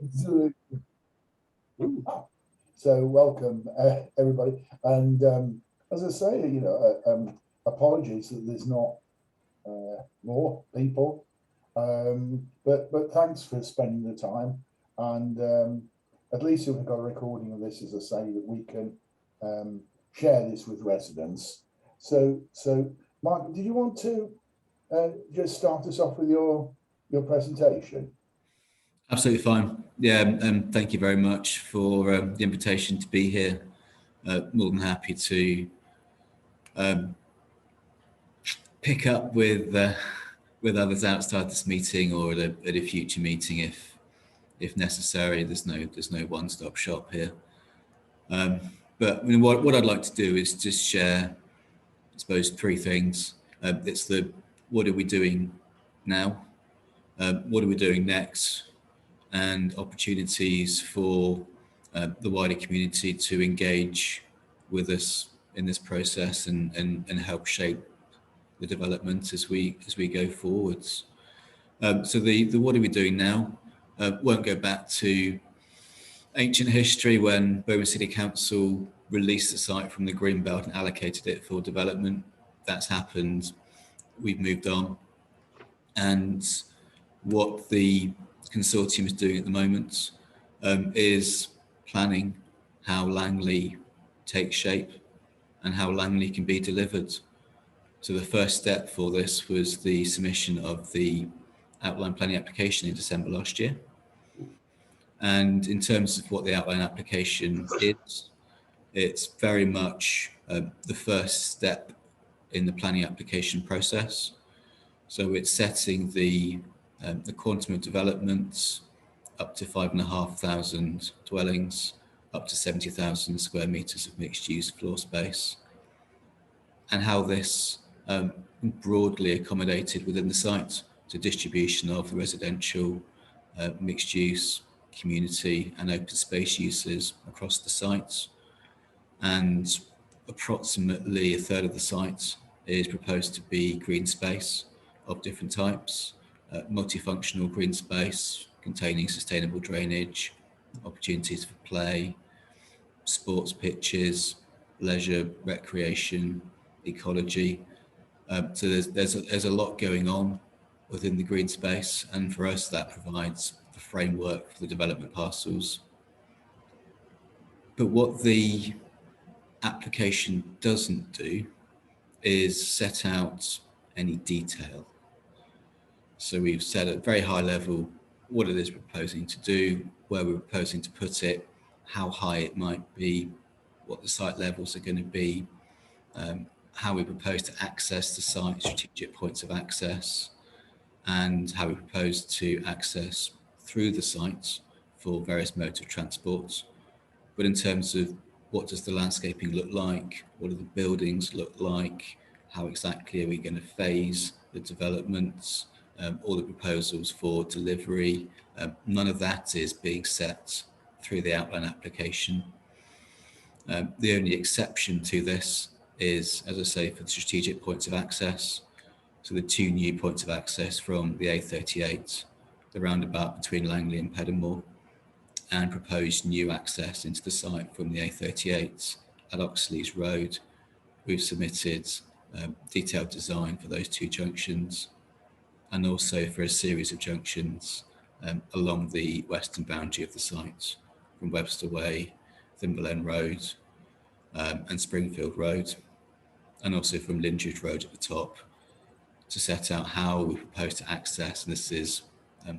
Absolutely. So welcome, everybody. And as I say, apologies that there's not more people, but thanks for spending the time. And at least we've got a recording of this, as I say, that we can share this with residents. So Mark, did you want to just start us off with your presentation? Absolutely fine. Yeah, and thank you very much for the invitation to be here. More than happy to pick up with others outside this meeting or at a future meeting if necessary. There's no one-stop shop here. But I mean, what I'd like to do is just share, I suppose, three things. It's what are we doing now? What are we doing next? And opportunities for the wider community to engage with us in this process and help shape the development as we go forwards. So the what are we doing now won't go back to ancient history when Birmingham City Council released the site from the Greenbelt and allocated it for development. That's happened. We've moved on. And what the consortium is doing at the moment is planning how Langley takes shape and how Langley can be delivered. So the first step for this was the submission of the outline planning application in December last year. And in terms of what the outline application is, it's very much the first step in the planning application process. So it's setting the quantum of developments up to 5,500 dwellings, up to 70,000 square meters of mixed use floor space, and how this broadly accommodated within the site to distribution of the residential, mixed use, community and open space uses across the site. And approximately a third of the site is proposed to be green space of different types, multifunctional green space containing sustainable drainage, opportunities for play, sports pitches, leisure, recreation, ecology. So there's a lot going on within the green space, and for us that provides the framework for the development parcels. But what the application doesn't do is set out any detail. So we've said at a very high level what it is we're proposing to do, where we're proposing to put it, how high it might be, what the site levels are going to be, how we propose to access the site, strategic points of access, and how we propose to access through the site for various modes of transport. But in terms of what does the landscaping look like, what do the buildings look like, how exactly are we going to phase the developments, all the proposals for delivery, none of that is being set through the outline application. The only exception to this is, as I say, for the strategic points of access. So the two new points of access from the A38, the roundabout between Langley and Pedamore, and proposed new access into the site from the A38 at Oxley's Road. We've submitted detailed design for those two junctions and also for a series of junctions along the western boundary of the site from Webster Way, Thimble Road and Springfield Road, and also from Lindridge Road at the top, to set out how we propose to access, and this is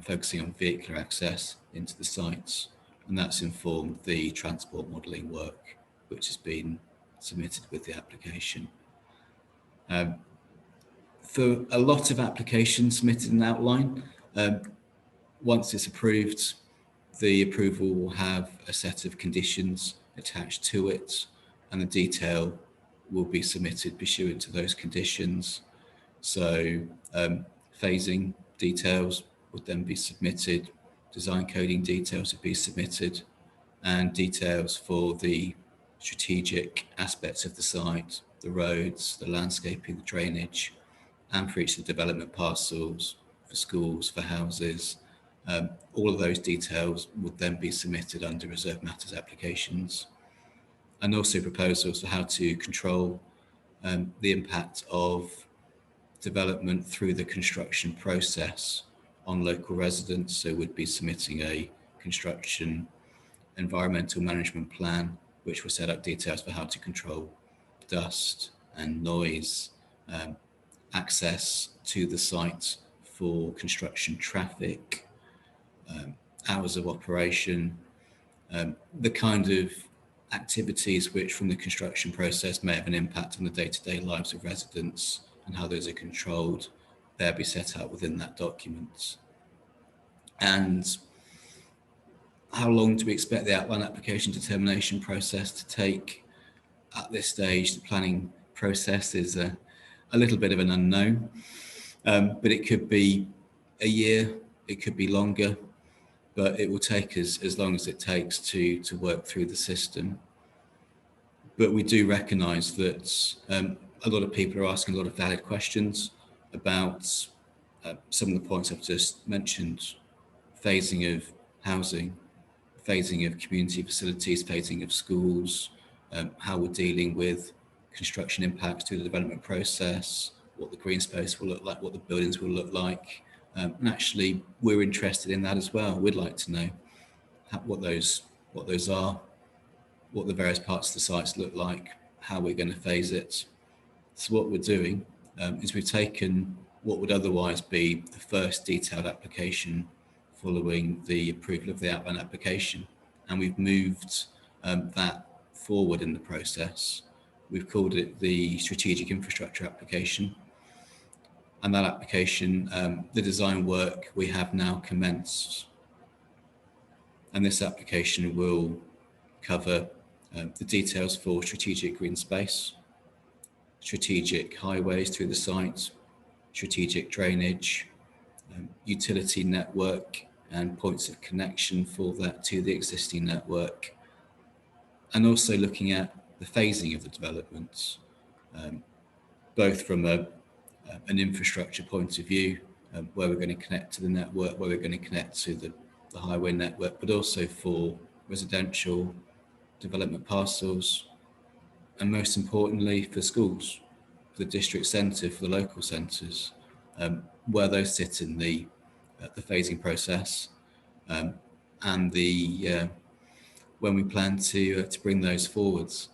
focusing on vehicular access into the sites, and that's informed the transport modelling work which has been submitted with the application. For a lot of applications submitted in outline, once it's approved, the approval will have a set of conditions attached to it, and the detail will be submitted pursuant to those conditions. So phasing details would then be submitted, design coding details would be submitted, and details for the strategic aspects of the site, the roads, the landscaping, the drainage, and for each of the development parcels, for schools, for houses, All of those details would then be submitted under reserved matters applications, and also proposals for how to control the impact of development through the construction process on local residents. So we'd be submitting a construction environmental management plan, which will set up details for how to control dust and noise, access to the site for construction traffic, hours of operation, the kind of activities which from the construction process may have an impact on the day-to-day lives of residents and how those are controlled. They'll be set out within that document. And how long do we expect the outline application determination process to take? At this stage, the planning process is a little bit of an unknown, but it could be a year, it could be longer, but it will take us as long as it takes to work through the system. But we do recognise that a lot of people are asking a lot of valid questions about some of the points I've just mentioned: phasing of housing, phasing of community facilities, phasing of schools, how we're dealing with construction impacts through the development process, what the green space will look like, what the buildings will look like. And actually, we're interested in that as well. We'd like to know what those are, what the various parts of the sites look like, how we're going to phase it. So what we're doing is we've taken what would otherwise be the first detailed application following the approval of the outline application, and we've moved that forward in the process. We've called it the strategic infrastructure application. And that application, the design work we have now commenced. And this application will cover the details for strategic green space, strategic highways through the site, strategic drainage, utility network and points of connection for that to the existing network. And also looking at the phasing of the developments, both from an infrastructure point of view, where we're going to connect to the network, where we're going to connect to the highway network, but also for residential development parcels, and most importantly for schools, for the district centre, for the local centres, where those sit in the phasing process, and the when we plan to bring those forwards.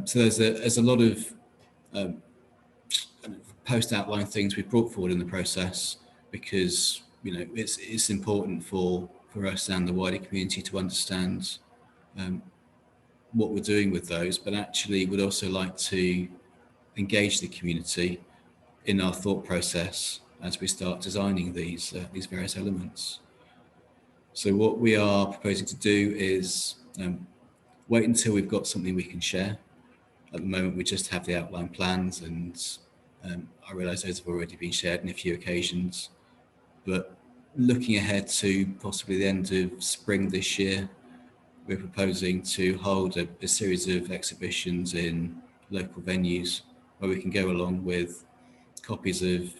So there's a lot of post-outline things we've brought forward in the process, because it's important for us and the wider community to understand what we're doing with those, but actually we'd also like to engage the community in our thought process as we start designing these various elements. So what we are proposing to do is wait until we've got something we can share. At the moment, we just have the outline plans, and I realise those have already been shared on a few occasions. But looking ahead to possibly the end of spring this year, we're proposing to hold a series of exhibitions in local venues where we can go along with copies of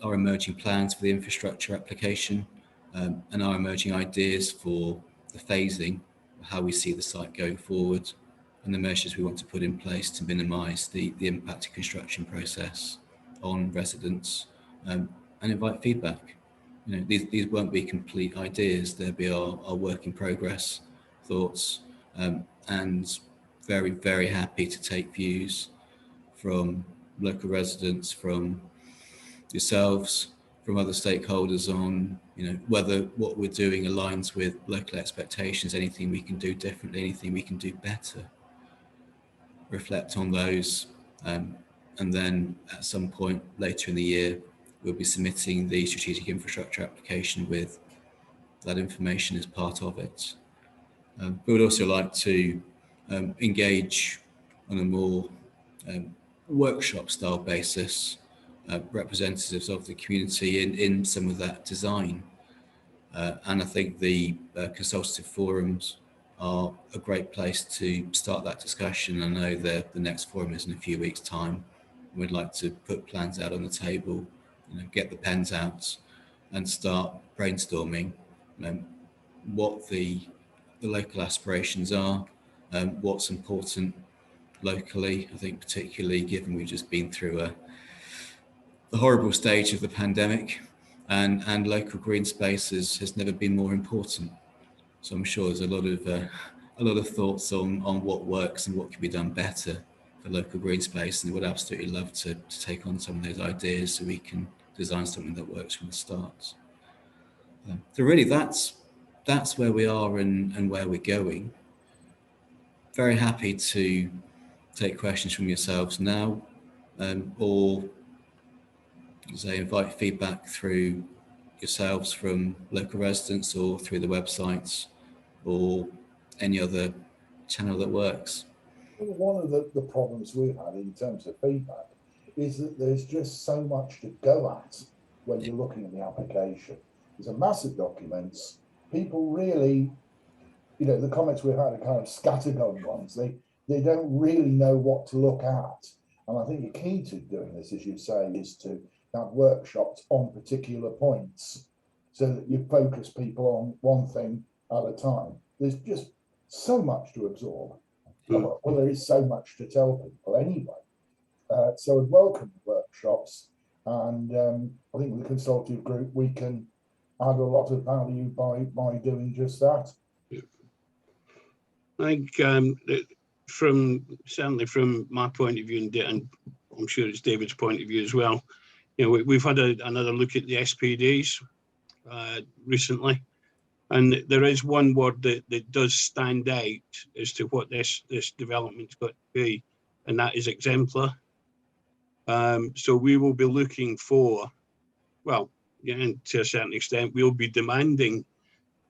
our emerging plans for the infrastructure application, and our emerging ideas for the phasing, how we see the site going forward, and the measures we want to put in place to minimise the impact of construction process on residents, and invite feedback. These won't be complete ideas, they'll be our work in progress thoughts, and very, very happy to take views from local residents, from yourselves, from other stakeholders on whether what we're doing aligns with local expectations, anything we can do differently, anything we can do better. Reflect on those, and then at some point later in the year we'll be submitting the strategic infrastructure application with that information as part of it. We would also like to engage on a more workshop style basis representatives of the community in some of that design, and I think the consultative forums are a great place to start that discussion. I know the next forum is in a few weeks' time. We'd like to put plans out on the table, get the pens out and start brainstorming what the local aspirations are, what's important locally. I think particularly given we've just been through the horrible stage of the pandemic, and local green spaces has never been more important. So I'm sure there's a lot of thoughts on what works and what can be done better for local green space, and would absolutely love to take on some of those ideas so we can design something that works from the start. So really that's where we are and where we're going. Very happy to take questions from yourselves now, or say invite feedback through yourselves from local residents or through the websites or any other channel that works. One of the problems we've had in terms of feedback is that there's just so much to go at when you're looking at the application. There's a massive documents. People really, the comments we've had are kind of scattergun ones. They don't really know what to look at. And I think the key to doing this, as you say, is to have workshops on particular points so that you focus people on one thing at a time. There's just so much to absorb. Well, there is so much to tell people anyway. So I'd welcome workshops, and I think with the Consultative Group we can add a lot of value by doing just that. I think certainly from my point of view, and I'm sure it's David's point of view as well, we've had another look at the SPDs recently. And there is one word that does stand out as to what this development's got to be, and that is exemplar. So we will be looking for, well, to a certain extent, we'll be demanding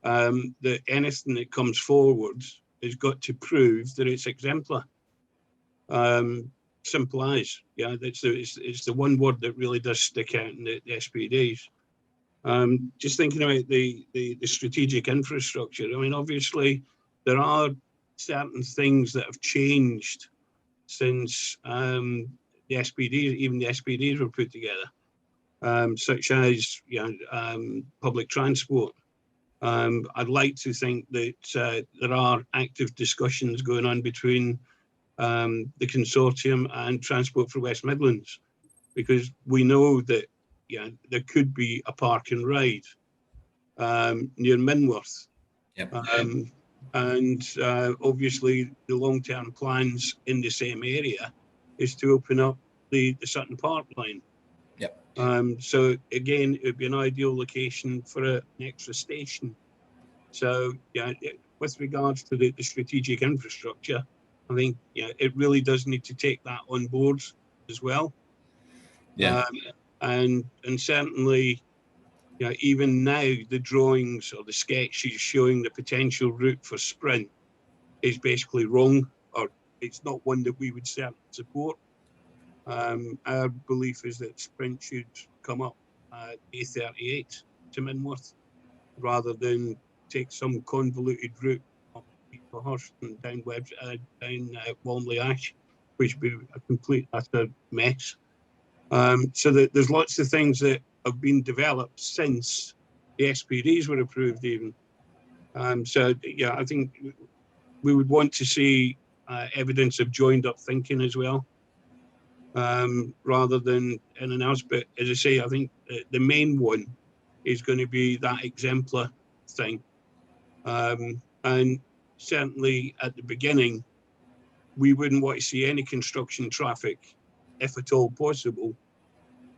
that anything that comes forward has got to prove that it's exemplar. Simple as, it's the one word that really does stick out in the SPDs. Just thinking about the strategic infrastructure, I mean, obviously there are certain things that have changed since the SPDs, even the SPDs were put together, such as public transport. I'd like to think that there are active discussions going on between the consortium and Transport for West Midlands, because we know that there could be a park and ride near Minworth. Yep. And obviously the long-term plans in the same area is to open up the Sutton Park line. Yep. So again, it would be an ideal location for an extra station. So with regards to the strategic infrastructure, I think it really does need to take that on board as well. Yeah. And certainly, even now, the drawings or the sketches showing the potential route for Sprint is basically wrong, or it's not one that we would certainly support. Our belief is that Sprint should come up A38 to Minworth, rather than take some convoluted route up Hurst and down Walmley Ash, which would be a complete utter mess. So that there's lots of things that have been developed since the SPDs were approved even. So I think we would want to see evidence of joined up thinking as well, rather than anything else. But as I say, I think the main one is going to be that exemplar thing. And certainly at the beginning, we wouldn't want to see any construction traffic, if at all possible,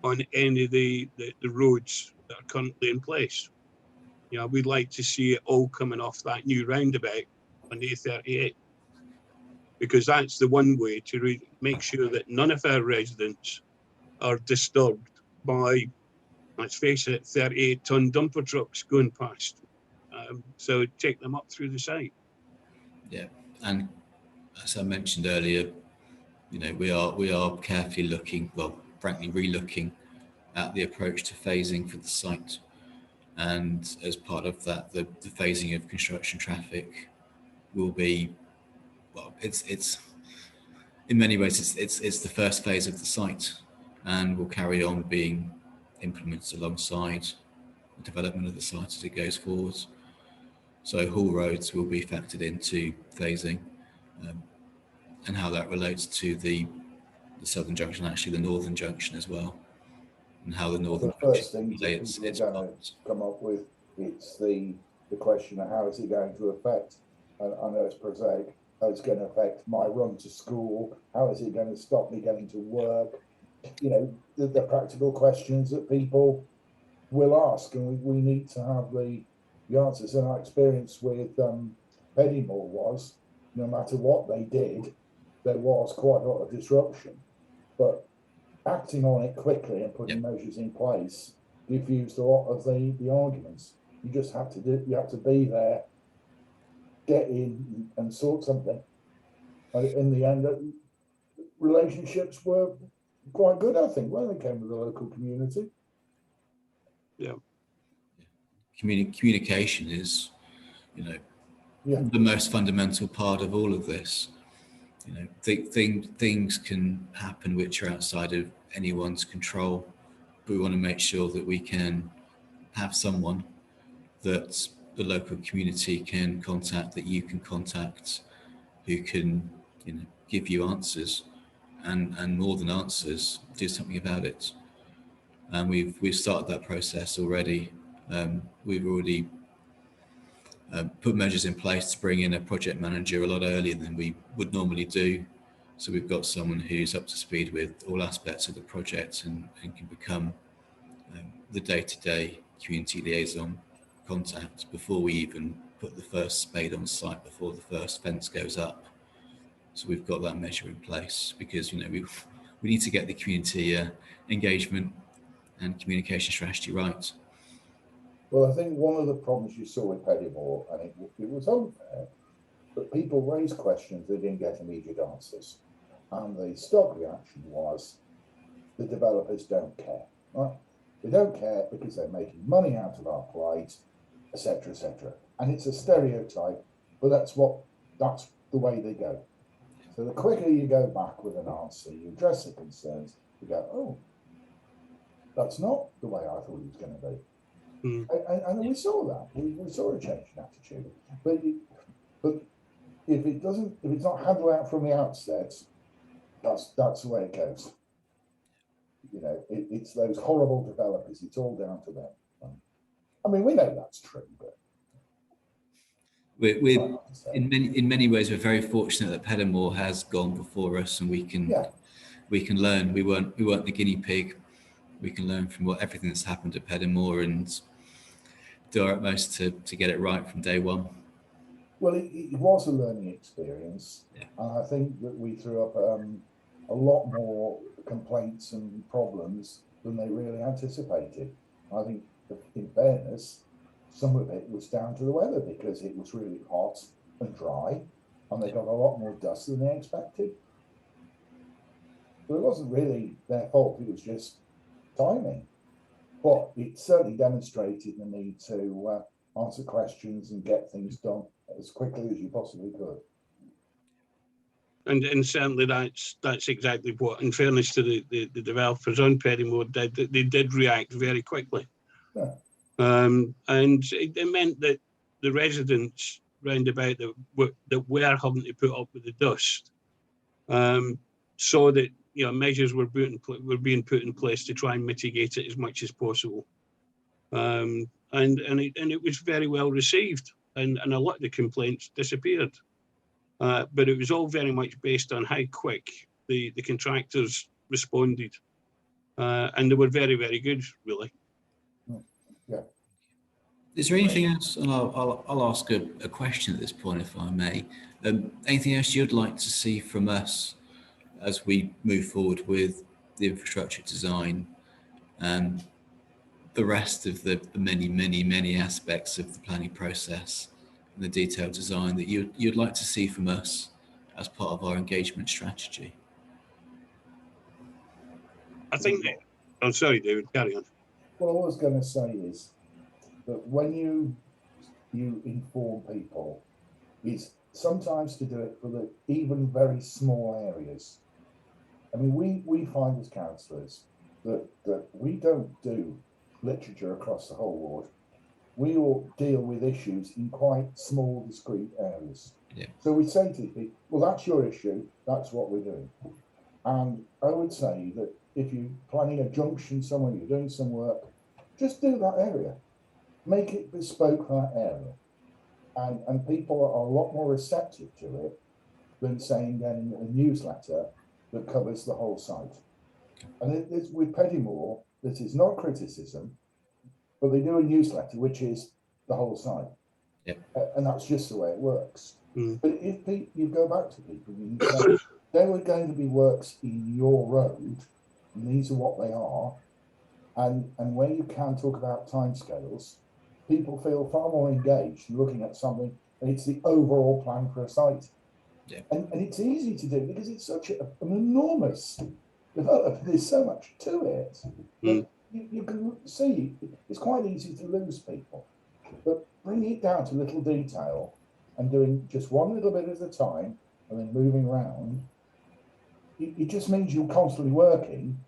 on any of the roads that are currently in place. We'd like to see it all coming off that new roundabout on the A38, because that's the one way to make sure that none of our residents are disturbed by, let's face it, 38-ton dumper trucks going past. So take them up through the site. Yeah, and as I mentioned earlier, we are carefully looking, well, frankly, re-looking at the approach to phasing for the site, and as part of that, the phasing of construction traffic will be, well, it's in many ways it's the first phase of the site, and will carry on being implemented alongside the development of the site as it goes forward. So haul roads will be factored into phasing, and how that relates to the southern junction, actually the northern junction as well, and how the northern The first junction things that relates people are its going parts. to come up with, it's the question of how is it going to affect, and I know it's prosaic, how it's going to affect my run to school, how is it going to stop me getting to work, you know, the practical questions that people will ask, and we need to have the answers. And our experience with Peddymore was, no matter what they did, there was quite a lot of disruption, but acting on it quickly and putting measures in place diffused a lot of the arguments. You just have to do, you have to be there, get in and sort something. And in the end, relationships were quite good, I think, when they came with the local community. Yeah. Communication is, you know, the most fundamental part of all of this. You know, things can happen which are outside of anyone's control, but we want to make sure that we can have someone that the local community can contact, that you can contact, who can, you know, give you answers, and more than answers, do something about it. And we've started that process already. We've already put measures in place to bring in a project manager a lot earlier than we would normally do. So we've got someone who's up to speed with all aspects of the project and can become the day-to-day community liaison contact before we even put the first spade on site, before the first fence goes up. So we've got that measure in place because, you know, we need to get the community engagement and communication strategy right. Well, I think one of the problems you saw with Peddymore, and it was unfair, but people raised questions, they didn't get immediate answers. And the stock reaction was, the developers don't care, right? They don't care because they're making money out of our plate, etc., etc. And it's a stereotype, but that's the way they go. So the quicker you go back with an answer, you address the concerns, you go, oh, that's not the way I thought it was going to be. And we saw that. We saw a change in attitude. But if it's not handled out from the outset, that's the way it goes. You know, it's those horrible developers. It's all down to them. I mean, we know that's true, but we're in many ways we're very fortunate that Peddymore has gone before us, and we can learn. We weren't the guinea pig. We can learn from everything that's happened at Peddymore and do our utmost to get it right from day one. Well, it was a learning experience, and I think that we threw up a lot more complaints and problems than they really anticipated. I think, in fairness, some of it was down to the weather because it was really hot and dry, and they got a lot more dust than they expected. So it wasn't really their fault, it was just timing. But it certainly demonstrated the need to answer questions and get things done as quickly as you possibly could. And certainly that's exactly what, in fairness to the developers on Peddymore, they did react very quickly. Yeah. And it meant that the residents round about that were having to put up with the dust saw that, you know, measures were being put in place to try and mitigate it as much as possible. And it was very well received, and a lot of the complaints disappeared. But it was all very much based on how quick the contractors responded, and they were very, very good, really. Yeah. Is there anything else? And I'll ask a question at this point, if I may. Anything else you'd like to see from us as we move forward with the infrastructure design and the rest of the many aspects of the planning process and the detailed design that you'd like to see from us as part of our engagement strategy? I think that, I'm sorry, David, carry on. What I was going to say is that when you inform people, is sometimes to do it for the even very small areas. I mean, we find as councillors that we don't do literature across the whole ward. we all deal with issues in quite small, discrete areas. Yeah. So we say to people, well, that's your issue, that's what we're doing. And I would say that if you're planning a junction somewhere, you're doing some work, just do that area. Make it bespoke for that area. And people are a lot more receptive to it than saying then a newsletter that covers the whole site. And it's with Peddymore, this is not criticism, but they do a newsletter, which is the whole site. Yep. And that's just the way it works. Mm. But if you go back to people, you say, there were going to be works in your road, and these are what they are. And where you can talk about timescales, people feel far more engaged looking at something, and it's the overall plan for a site. Yeah. And it's easy to do because it's such an enormous development. There's so much to it. Mm. You can see it's quite easy to lose people. But bringing it down to little detail and doing just one little bit at a time and then moving around, it just means you're constantly working,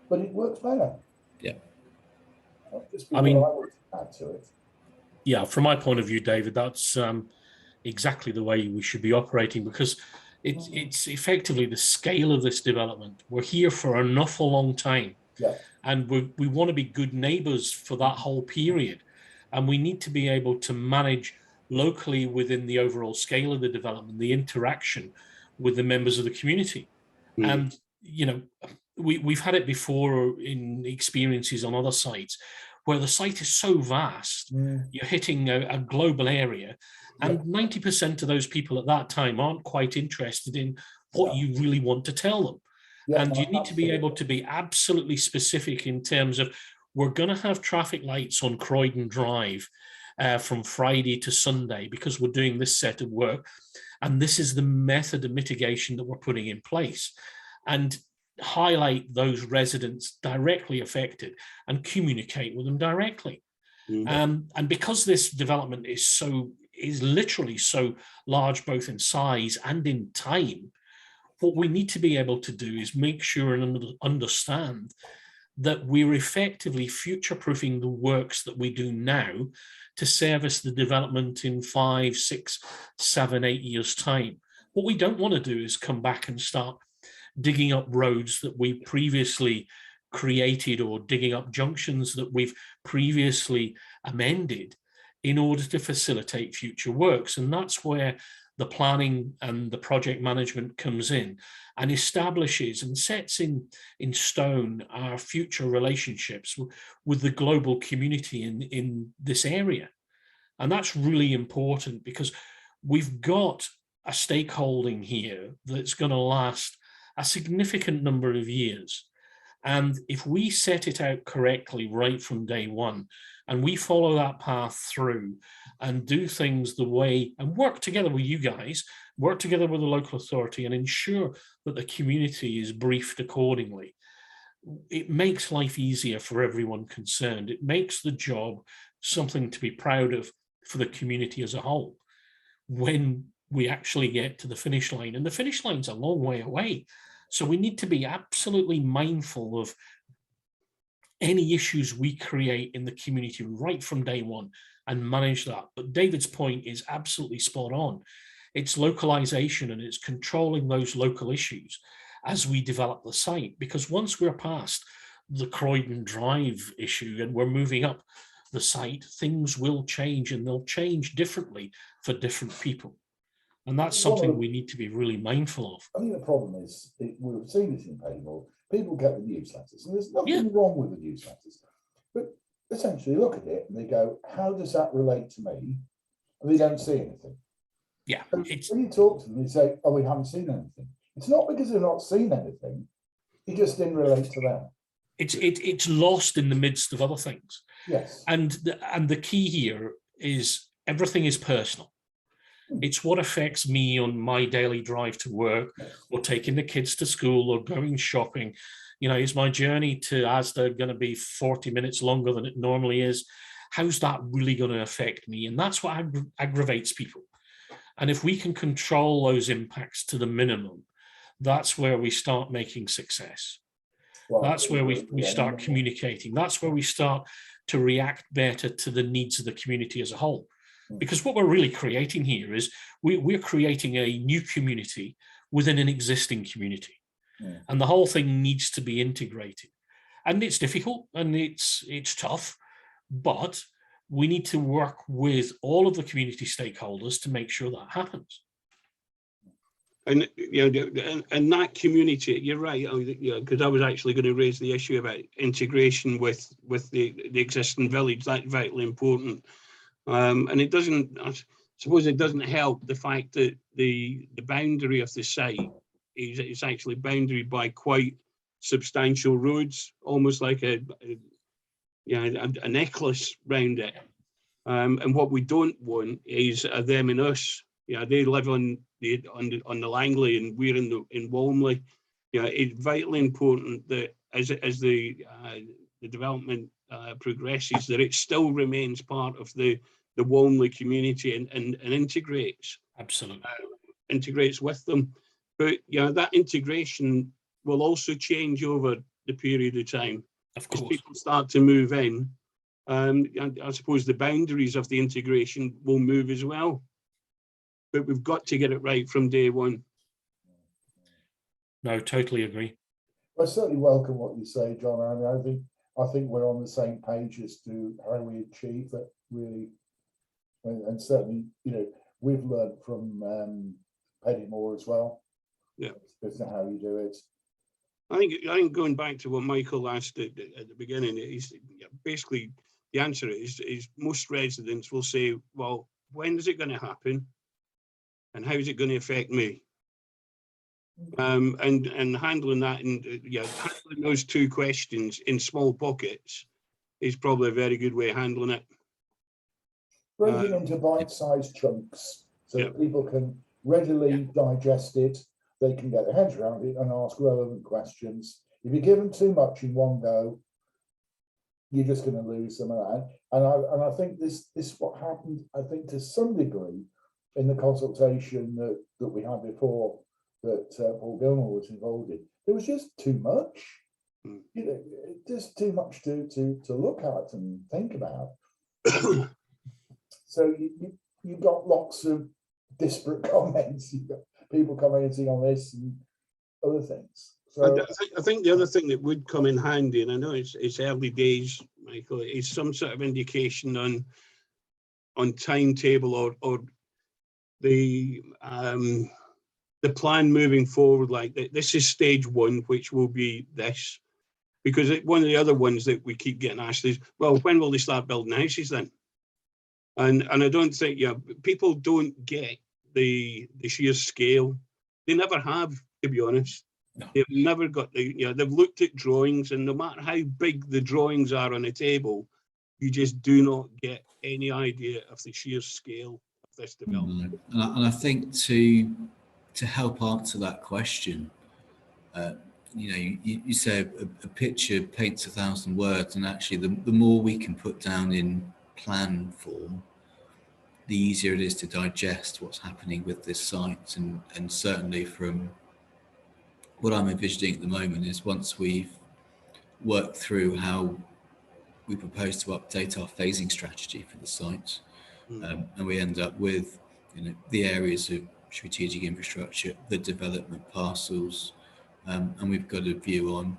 but it works better. Yeah. I mean, what I would add to it. Yeah, from my point of view, David, that's exactly the way we should be operating, because it's effectively the scale of this development. We're here for an awful long time. Yeah. And we want to be good neighbours for that whole period. And we need to be able to manage locally within the overall scale of the development, the interaction with the members of the community. Mm. And, you know, we've had it before in experiences on other sites where the site is so vast, you're hitting a global area, and 90% of those people at that time aren't quite interested in what you really want to tell them. And you need to be able to be absolutely specific in terms of, we're going to have traffic lights on Croydon Drive from Friday to Sunday because we're doing this set of work. And this is the method of mitigation that we're putting in place. And highlight those residents directly affected and communicate with them directly. And because this development is literally so large, both in size and in time, what we need to be able to do is make sure and understand that we're effectively future-proofing the works that we do now to service the development in 5, 6, 7, 8 years' time. What we don't want to do is come back and start digging up roads that we previously created or digging up junctions that we've previously amended in order to facilitate future works. And that's where the planning and the project management comes in and establishes and sets in stone our future relationships with the global community in this area. And that's really important because we've got a stakeholding here that's going to last a significant number of years. And if we set it out correctly right from day one, and we follow that path through and do things the way, and work together with you guys, work together with the local authority and ensure that the community is briefed accordingly, it makes life easier for everyone concerned. It makes the job something to be proud of for the community as a whole when we actually get to the finish line. And the finish line's a long way away. So we need to be absolutely mindful of any issues we create in the community right from day one and manage that. But David's point is absolutely spot on. It's localization and it's controlling those local issues as we develop the site, because once we're past the Croydon Drive issue and we're moving up the site, things will change, and they'll change differently for different people. And that's something we need to be really mindful of. I think the problem is, we've seen this in Peddymore, people get the newsletters, and there's nothing wrong with the newsletters. But essentially look at it and they go, how does that relate to me? And they don't see anything. Yeah. So when you talk to them, they say, oh, we haven't seen anything. It's not because they've not seen anything, it just didn't relate to them. It's lost in the midst of other things. Yes. And the key here is everything is personal. It's what affects me on my daily drive to work, or taking the kids to school, or going shopping. You know, is my journey to Asda going to be 40 minutes longer than it normally is? How's that really going to affect me? And that's what aggravates people. And if we can control those impacts to the minimum, that's where we start making success. Well, that's where we start communicating. That's where we start to react better to the needs of the community as a whole. Because what we're really creating here is we're creating a new community within an existing community. And the whole thing needs to be integrated. And it's difficult and it's tough, but we need to work with all of the community stakeholders to make sure that happens. And and that community, you're right, because I was actually going to raise the issue about integration with the existing village. That's vitally important. And it doesn't, I suppose it doesn't help the fact that the boundary of the site is actually boundaried by quite substantial roads, almost like a necklace round it. And what we don't want is a them and us. They live on the Langley and we're in Walmley. It's vitally important that as the development progresses, that it still remains part of the Walmley community and integrates. Absolutely. Integrates with them. But that integration will also change over the period of time. Of course. As people start to move in, and I suppose the boundaries of the integration will move as well. But we've got to get it right from day one. No, totally agree. I certainly welcome what you say, John. I mean, I think we're on the same page as to how we achieve that, really. And certainly, we've learned from Peddymore as well. Yeah, as to how you do it. I think going back to what Michael asked at the beginning, is basically the answer is most residents will say, well, when is it going to happen? And how is it going to affect me? And handling that and handling those two questions in small pockets is probably a very good way of handling it. Break it into bite-sized chunks so that people can readily digest it. They can get their heads around it and ask relevant questions. If you give them too much in one go, you're just going to lose them. And I think this is what happened, I think, to some degree in the consultation that we had before that Paul Gilmore was involved in. There was just too much, just too much to look at and think about. So you got lots of disparate comments. You've got people commenting on this and other things. So I think the other thing that would come in handy, and I know it's early days, Michael, is some sort of indication on timetable or the plan moving forward. Like this is stage one, which will be this, because one of the other ones that we keep getting asked is, well, when will they start building houses then? And I don't think people don't get the sheer scale. They never have, to be honest. No. They've never got they've looked at drawings, and no matter how big the drawings are on a table, you just do not get any idea of the sheer scale of this development. And I think to help answer that question, you say a picture paints 1,000 words, and actually the more we can put down in plan form, the easier it is to digest what's happening with this site. And certainly from what I'm envisioning at the moment is once we've worked through how we propose to update our phasing strategy for the site, and we end up with the areas of strategic infrastructure, the development parcels, and we've got a view on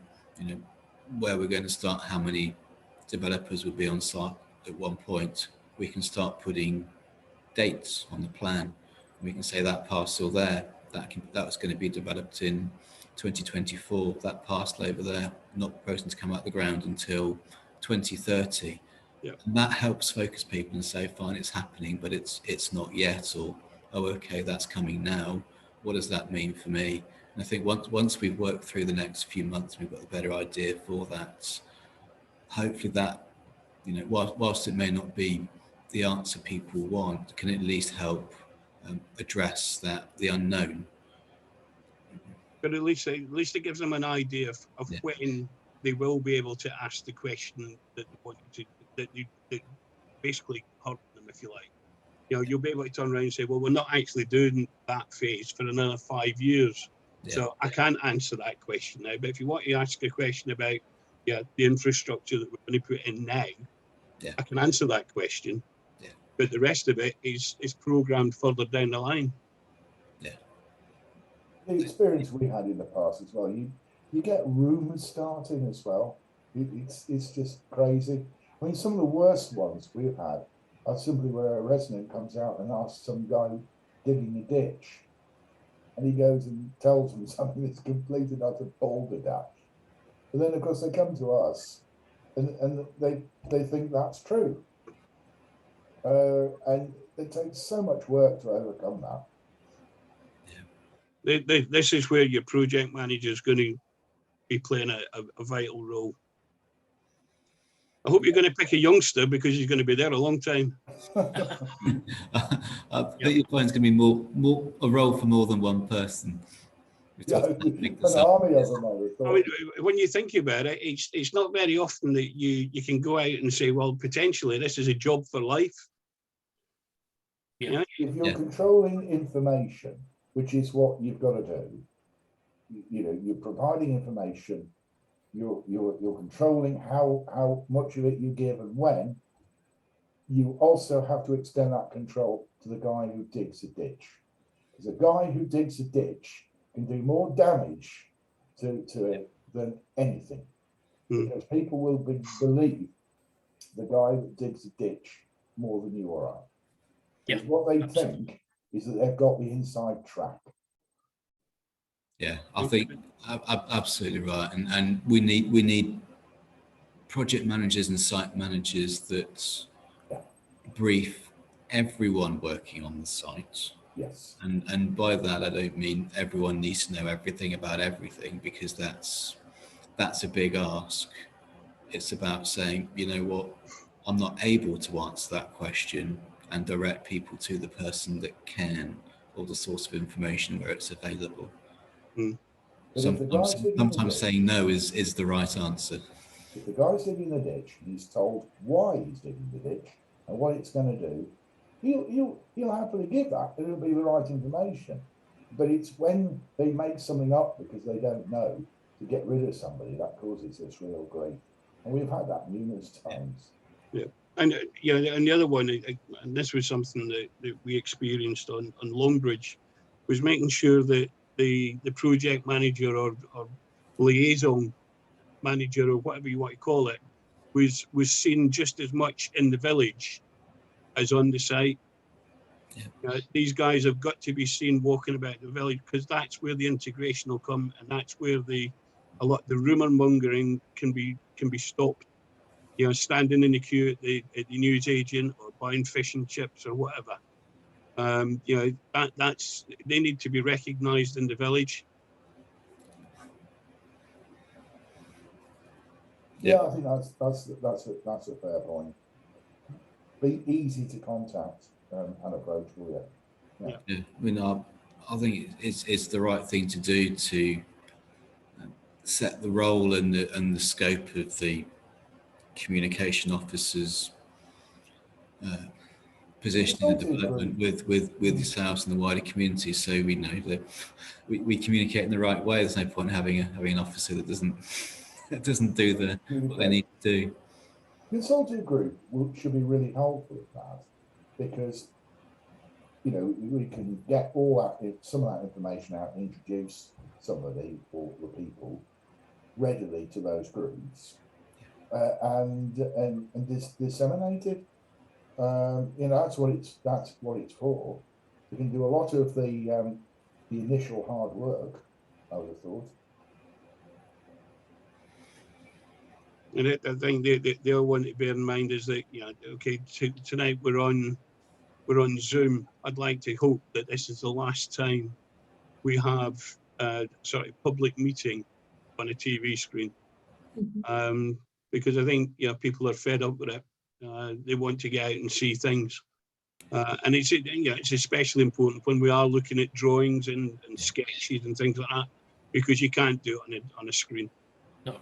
where we're going to start, how many developers will be on site at one point. We can start putting dates on the plan. We can say that parcel there, that was going to be developed in 2024, that parcel over there not proposing to come out the ground until 2030. And that helps focus people and say, fine, it's happening, but it's not yet, or oh, okay, that's coming now. What does that mean for me? And I think once we've worked through the next few months, we've got a better idea for that. Hopefully that, whilst it may not be the answer people want, can at least help address the unknown. But at least it gives them an idea of when they will be able to ask the question that basically hurt them, if you like. You'll be able to turn around and say, well, we're not actually doing that phase for another 5 years. So I can't answer that question now. But if you want to ask a question about the infrastructure that we're going to put in now, I can answer that question. Yeah. But the rest of it is programmed further down the line. Yeah. The experience we had in the past as well, you get rumours starting as well. It's just crazy. I mean, some of the worst ones we've had are simply where a resident comes out and asks some guy digging a ditch, and he goes and tells them something that's complete and utter balderdash. But then, of course, they come to us, and they think that's true, and it takes so much work to overcome that. This is where your project manager is going to be playing a vital role. I hope you're going to pick a youngster because he's going to be there a long time. I think your point's going to be more a role for more than one person. Yeah, an army of them, I would thought. I mean, when you think about it, it's not very often that you can go out and say, well, potentially this is a job for life. Yeah. You know? If you're controlling information, which is what you've got to do, you know, you're providing information, you're controlling how much of it you give and when. You also have to extend that control to the guy who digs a ditch, because a guy who digs a ditch can do more damage to it than anything, because people will believe the guy that digs a ditch more than you or I. Yeah, what they think is that they've got the inside track. Yeah, I think absolutely right, and we need project managers and site managers that brief everyone working on the site. Yes. And by that I don't mean everyone needs to know everything about everything, because that's a big ask. It's about saying, you know what, I'm not able to answer that question, and direct people to the person that can, or the source of information where it's available. Sometimes saying no is the right answer. If the guy's digging the ditch, he's told why he's digging the ditch and what it's going to do, he'll happily give that. It'll be the right information. But it's when they make something up because they don't know to get rid of somebody that causes this real grief. And we've had that numerous times. Yeah. And you know, and the other one, and this was something that we experienced on Longbridge, was making sure that the project manager or liaison manager, or whatever you want to call it, was seen just as much in the village as on the site. Yeah. These guys have got to be seen walking about the village, because that's where the integration will come, and that's where the rumour mongering can be stopped. You know, standing in the queue at the news agent or buying fish and chips or whatever. You know, that's they need to be recognised in the village. Yeah, I think that's a fair point. Be easy to contact and approachable. Yeah. Yeah. I mean, I think it's the right thing to do to set the role and the scope of the communication officers' position in the development with yourselves and the wider community, so we know that we communicate in the right way. There's no point having an officer that doesn't do what they need to do. Consultative Group should be really helpful with that, because you know we can get some of that information out and introduce somebody or the people readily to those groups, and disseminate it. You know, that's what it's for. We can do a lot of the initial hard work, I would have thought. And I think the other one to bear in mind is that, you know, okay, tonight we're on Zoom. I'd like to hope that this is the last time we have a sort of public meeting on a TV screen, because I think, you know, people are fed up with it. They want to get out and see things, and it's, you know, it's especially important when we are looking at drawings and sketches and things like that, because you can't do it on a screen. No.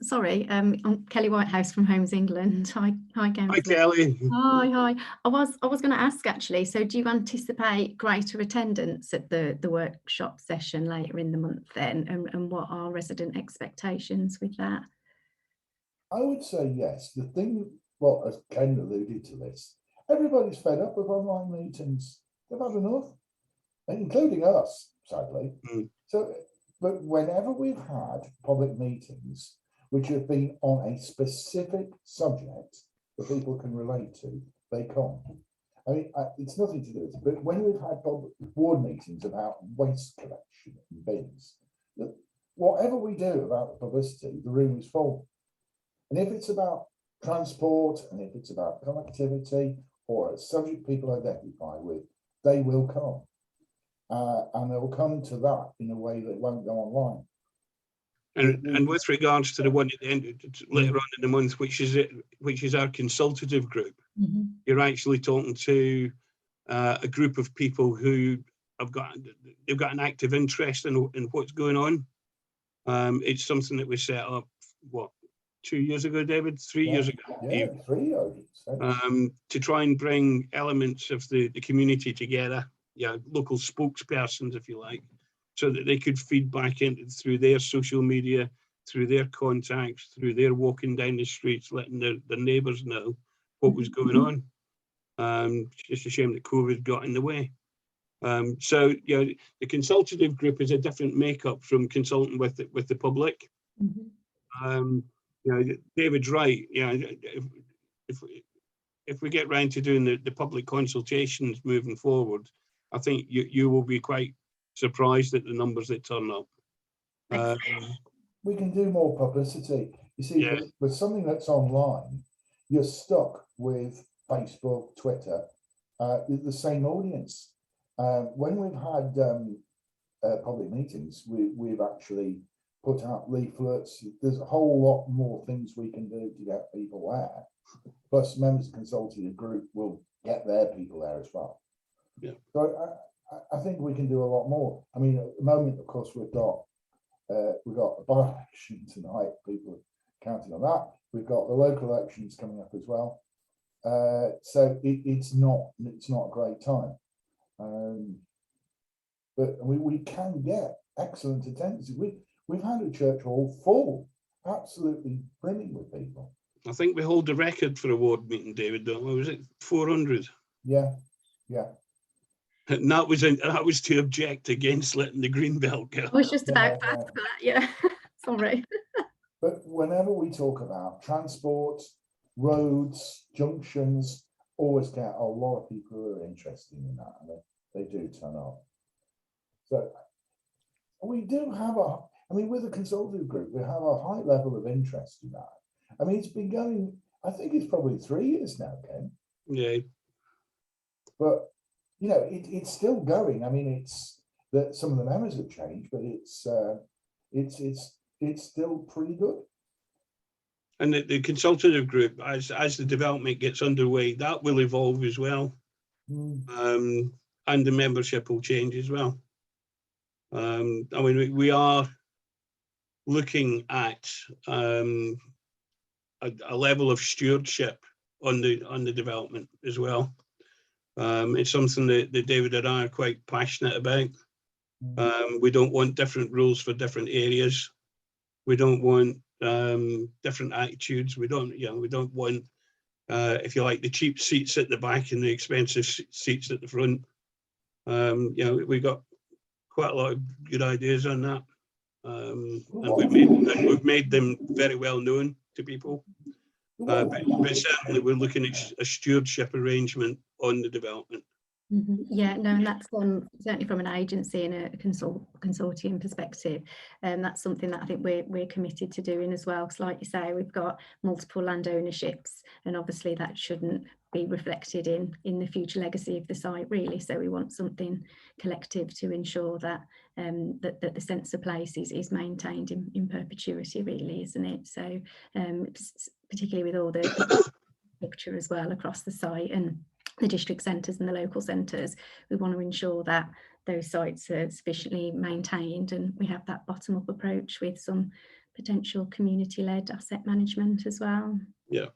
Sorry, I'm Kelly Whitehouse from Homes England. Hi, Councillor. Hi, Kelly. Hi. I was going to ask actually. So, do you anticipate greater attendance at the workshop session later in the month then, and what are resident expectations with that? I would say yes. The thing, well, as Ken alluded to this, everybody's fed up with online meetings. They've had enough, including us, sadly. Mm. So, but whenever we've had public meetings which have been on a specific subject that people can relate to, they come. I mean, it's nothing to do with it, but when we've had public ward meetings about waste collection and bins, whatever we do about the publicity, the room is full. And if it's about transport, and if it's about connectivity, or a subject people identify with, they will come. And they'll come to that in a way that won't go online. And with regards to the one at the end, later on in the month, which is our consultative group, you're actually talking to a group of people who they've got an active interest in what's going on. It's something that we set up, what, 2 years ago, David? 3 years ago? Yeah, 3 years. To try and bring elements of the community together, local spokespersons, if you like, so that they could feed back through their social media, through their contacts, through their walking down the streets, letting their neighbours know what was going on. Just a shame that COVID got in the way. So, the consultative group is a different makeup from consulting with the public. David's right. If we get round to doing the public consultations moving forward, I think you will be quite surprised at the numbers that turn up. We can do more publicity. You see, with something that's online, you're stuck with Facebook, Twitter, the same audience. When we've had public meetings, we've actually put out leaflets. There's a whole lot more things we can do to get people there. Plus, members of the Consultative Group will get their people there as well. So I think we can do a lot more. I mean, at the moment, of course, we've got a by-election tonight. People are counting on that. We've got the local elections coming up as well. So it's not a great time. But we can get excellent attendance. We've had a church hall full, absolutely brimming with people. I think we hold the record for a ward meeting, David, don't we? Was it 400? Yeah. And that was to object against letting the Greenbelt go. I was just about to ask that, sorry. But whenever we talk about transport, roads, junctions, always get a lot of people who are interested in that, and they do turn up. So we do have with the Consultative Group, we have a high level of interest in that. I mean, it's been going, I think it's probably 3 years now, Ken. Yeah. But, it's still going. I mean, it's that some of the members have changed, but it's still pretty good. And the Consultative Group, as the development gets underway, that will evolve as well. And the membership will change as well. I mean, we are looking at a level of stewardship on the development as well. It's something that David and I are quite passionate about. We don't want different rules for different areas. We don't want different attitudes. We don't want, if you like, the cheap seats at the back and the expensive seats at the front. We got quite a lot of good ideas on that, and we've made them very well known to people. But certainly we're looking at a stewardship arrangement on the development. Yeah, no, and that's certainly from an agency and a consortium perspective, and that's something that I think we're committed to doing as well. Because, like you say, we've got multiple land ownerships, and obviously that shouldn't be reflected in the future legacy of the site, really. So we want something collective to ensure that that the sense of place is maintained in perpetuity, really, isn't it? So particularly with all the picture as well across the site and the district centres and the local centres, we want to ensure that those sites are sufficiently maintained, and we have that bottom-up approach with some potential community-led asset management as well. Yeah,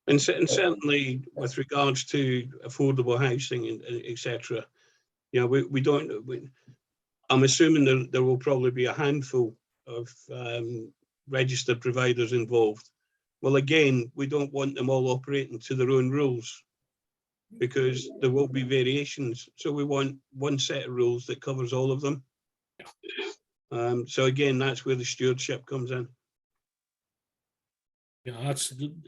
and certainly with regards to affordable housing and etc. We don't. I'm assuming there will probably be a handful of registered providers involved. Well, again, we don't want them all operating to their own rules, because there will be variations. So we want one set of rules that covers all of them. So again, that's where the stewardship comes in. Yeah,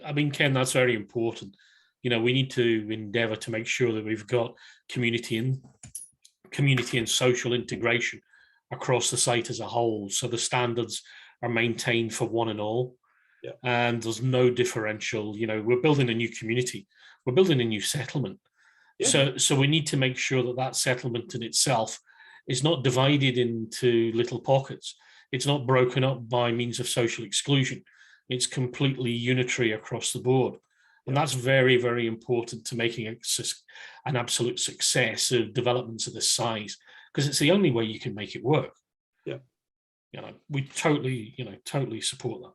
I mean, Ken, that's very important. You know, we need to endeavour to make sure that we've got community and social integration across the site as a whole, so the standards are maintained for one and all. Yeah. And there's no differential. You know, we're building a new community, we're building a new settlement. Yeah. So we need to make sure that that settlement in itself is not divided into little pockets. It's not broken up by means of social exclusion. It's completely unitary across the board. And that's very, very important to making an absolute success of developments of this size, because it's the only way you can make it work. Yeah. You know, we totally support that.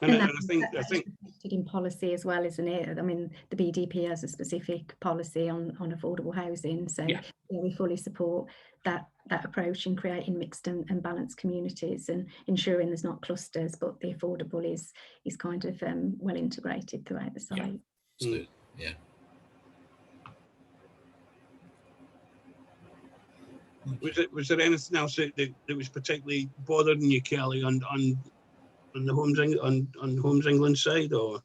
And I that's think reflected in policy as well, isn't it? I mean, the BDP has a specific policy on affordable housing, so Yeah. we fully support that approach in creating mixed and balanced communities and ensuring there's not clusters, but the affordable is kind of well integrated throughout the site. So, yeah. Was there anything else that was particularly bothering you, Kelly, on the Homes England side, or?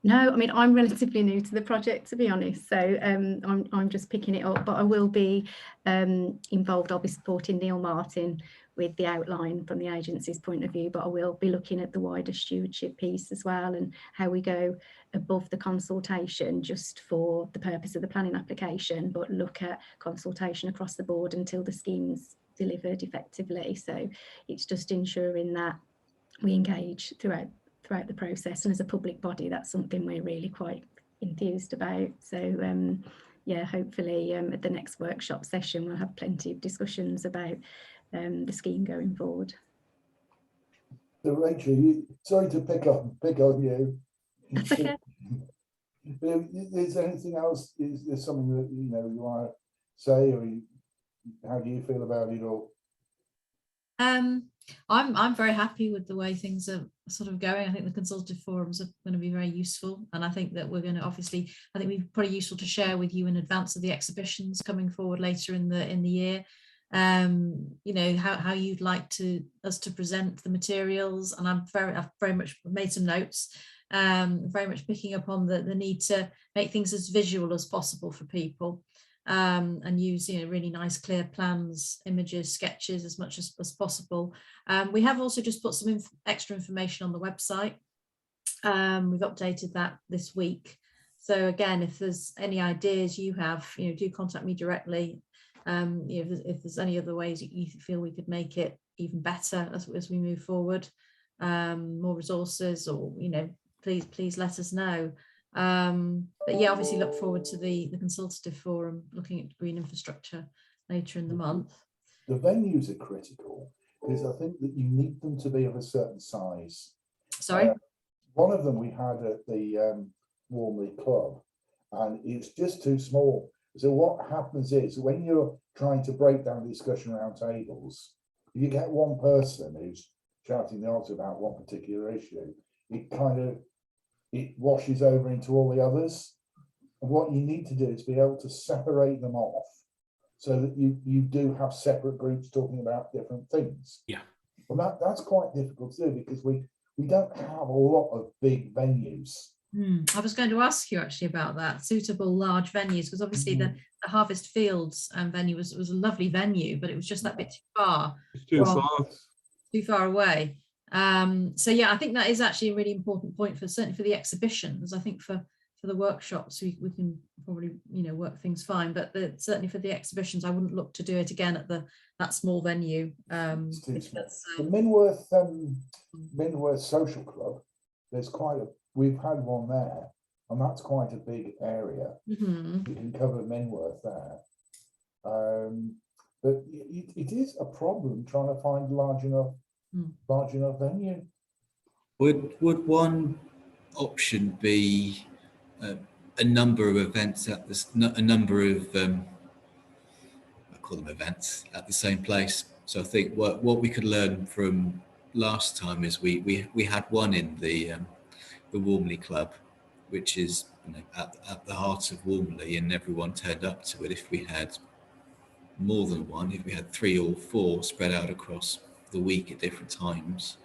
No, I mean, I'm relatively new to the project, to be honest, so I'm just picking it up, but I will be involved. I'll be supporting Neil Martin with the outline from the agency's point of view, but I will be looking at the wider stewardship piece as well, and how we go above the consultation just for the purpose of the planning application, but look at consultation across the board until the scheme's delivered effectively. So it's just ensuring that we engage throughout the process, and as a public body, that's something we're really quite enthused about. So yeah, hopefully at the next workshop session we'll have plenty of discussions about the scheme going forward. So Rachel, sorry to pick on you. That's okay. Is there anything else? Is there something that you want to say, or how do you feel about it all? I'm very happy with the way things are sort of going. I think the consultative forums are going to be very useful, and I think that we're going to I think it'd be pretty useful to share with you in advance of the exhibitions coming forward later in the year. You know, how you'd like us to present the materials, and I've very much made some notes, very much picking up on the need to make things as visual as possible for people. And use really nice clear plans, images, sketches as much as possible. We have also just put some extra information on the website. We've updated that this week. So again, if there's any ideas you have, do contact me directly. If there's any other ways you feel we could make it even better as we move forward, more resources, or please let us know. But yeah, obviously look forward to the consultative forum looking at green infrastructure later in the month. The venues are critical, because I think that you need them to be of a certain size. Sorry? One of them we had at the Walmley Club, and it's just too small. So what happens is, when you're trying to break down the discussion around tables, if you get one person who's shouting the odds about one particular issue, it washes over into all the others. And what you need to do is be able to separate them off, so that you do have separate groups talking about different things. Yeah. Well, that's quite difficult to do, because we don't have a lot of big venues. I was going to ask you actually about that, suitable large venues, because obviously the Harvest Fields venue was a lovely venue, but it was just that bit too far. It's too far Away. So yeah, I think that is actually a really important point certainly for the exhibitions. I think for the workshops we can probably work things fine, but certainly for the exhibitions I wouldn't look to do it again at that small venue. It's too small. The Minworth Social Club, we've had one there, and that's quite a big area. You can cover Minworth there, but it is a problem trying to find large enough venue. Would one option be a number of events at this, a number of I call them events at the same place? So I think what we could learn from last time is we had one in the the Walmley Club, which is at the heart of Walmley, and everyone turned up to it. If we had more than one, if we had 3 or 4 spread out across the week at different times,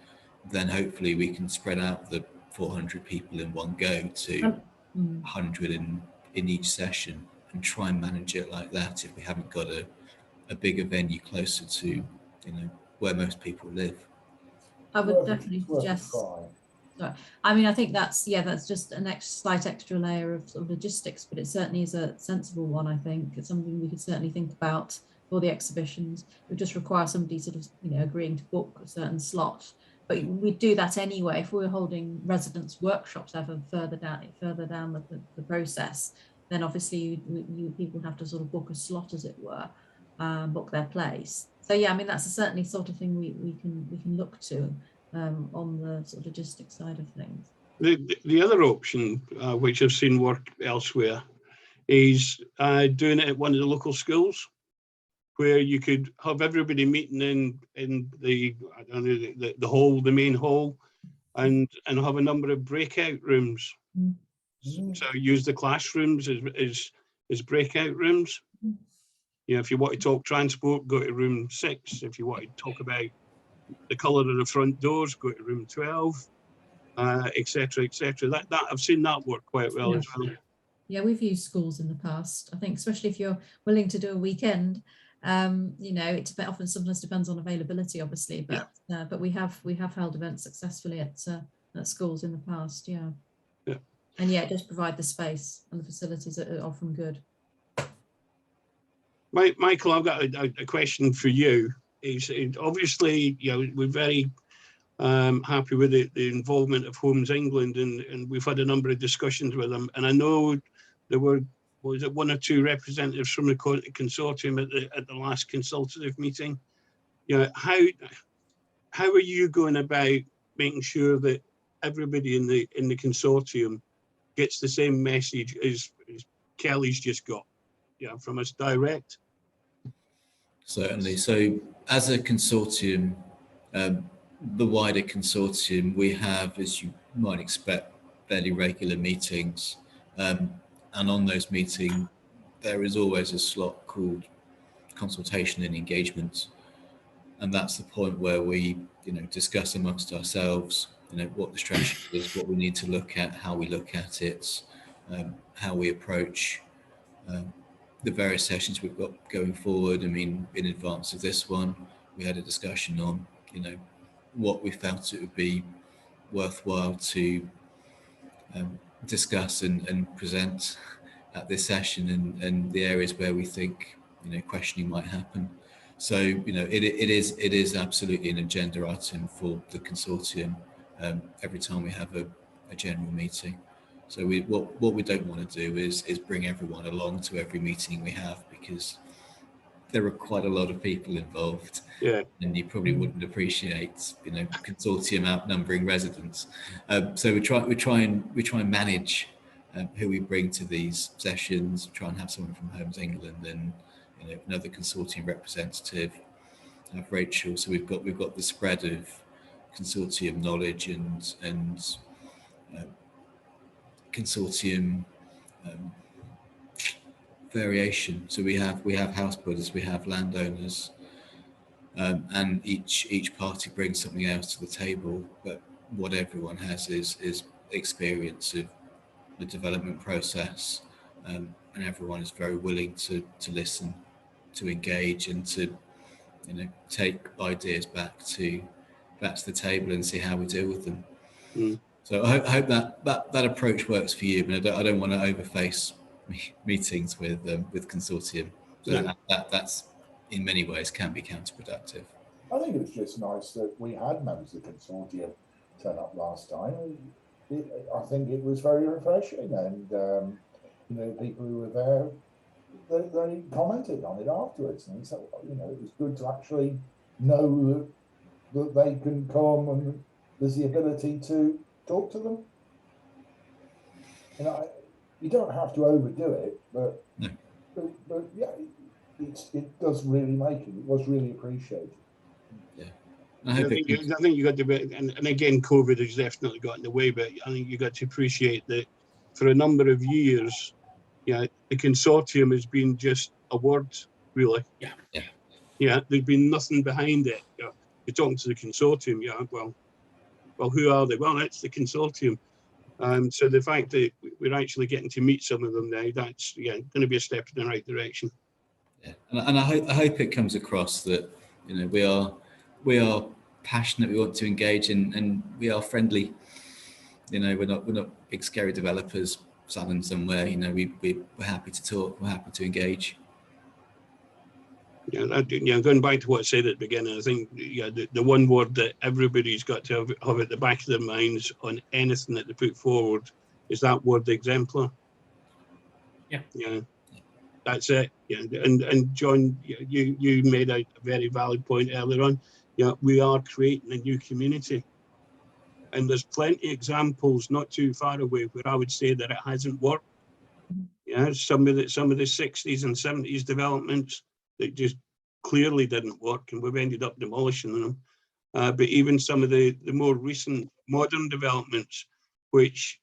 then hopefully we can spread out the 400 people in one go to 100 in each session, and try and manage it like that if we haven't got a bigger venue closer to where most people live. I would definitely suggest. Sorry. I mean, I think that's just a slight extra layer of sort of logistics, but it certainly is a sensible one. I think it's something we could certainly think about for the exhibitions. It would just require somebody sort of agreeing to book a certain slot. But we'd do that anyway if we were holding residence workshops ever further down the process. Then obviously people have to sort of book a slot, as it were, book their place. So yeah, I mean that's certainly sort of thing we can look to. On the sort of logistics side of things. The other option, which I've seen work elsewhere, is doing it at one of the local schools, where you could have everybody meeting in the hall, the main hall, and have a number of breakout rooms. So use the classrooms as breakout rooms. If you want to talk transport, go to room 6. If you want to talk about the colour of the front doors, go to room 12, etc., etc. That I've seen that work quite well as well. Yeah, we've used schools in the past. I think, especially if you're willing to do a weekend, it often sometimes depends on availability, obviously, but we have held events successfully at schools in the past. Yeah. And it does provide the space, and the facilities are often good. Michael, I've got a question for you. Obviously, we're very happy with the involvement of Homes England, and we've had a number of discussions with them. And I know there were, was it 1 or 2 representatives from the consortium at the last consultative meeting? How are you going about making sure that everybody in the consortium gets the same message as Kelly's just got, from us direct? Certainly. So as a consortium, the wider consortium, we have, as you might expect, fairly regular meetings. And on those meetings, there is always a slot called consultation and engagement. And that's the point where we, discuss amongst ourselves, what the strategy is, what we need to look at, how we look at it, how we approach the various sessions we've got going forward. I mean, in advance of this one, we had a discussion on, what we felt it would be worthwhile to discuss and present at this session, and the areas where we think, questioning might happen. So, it is absolutely an agenda item for the consortium every time we have a general meeting. So what we don't want to do is bring everyone along to every meeting we have, because there are quite a lot of people involved. Yeah. And you probably wouldn't appreciate, consortium outnumbering residents. So we try and manage who we bring to these sessions. Try and have someone from Homes England and another consortium representative, Rachel. So we've got the spread of consortium knowledge and consortium variation. So we have house builders, we have landowners, and each party brings something else to the table. But what everyone has is experience of the development process, and everyone is very willing to listen, to engage, and to take ideas back to the table and see how we deal with them. So I hope that approach works for you, but I don't want to overface meetings with consortium. So that's in many ways can be counterproductive. I think it was just nice that we had members of the consortium turn up last time. I think it was very refreshing, and people who were there, they commented on it afterwards, and so it was good to actually know that they can come and there's the ability to talk to them. You don't have to overdo it, but yeah, it does really make it. It was really appreciated. Yeah. I hope it comes- I think you got to be, and again, COVID has definitely got in the way, but I think you got to appreciate that for a number of years, the consortium has been just a word, really. Yeah, there's been nothing behind it. You're talking to the consortium, well, who are they? Well, it's the consortium. So the fact that we're actually getting to meet some of them now, that's going to be a step in the right direction. Yeah, and I hope it comes across that we are passionate. We want to engage, and we are friendly. We're not big scary developers standing somewhere. We're happy to talk. We're happy to engage. Going back to what I said at the beginning, I think the one word that everybody's got to have at the back of their minds on anything that they put forward is that word exemplar. Yeah. That's it. And John, you made a very valid point earlier on. We are creating a new community, and there's plenty of examples not too far away where I would say that it hasn't worked. Some of the 60s and 70s developments that just clearly didn't work, and we've ended up demolishing them. But even some of the more recent modern developments, which